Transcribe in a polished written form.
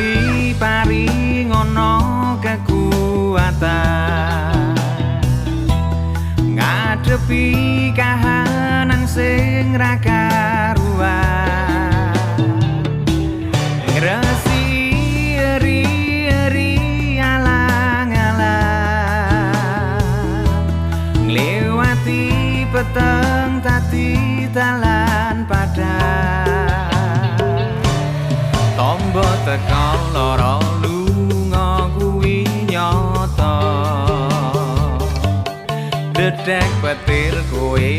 Gusti paringono kekuatan ngadepi kahanan sing ra karuan ngresi eri alang-alang ngliwati peteng tadi dalan padang tombo teka lara lunga kuwi nyata dedek petir kowe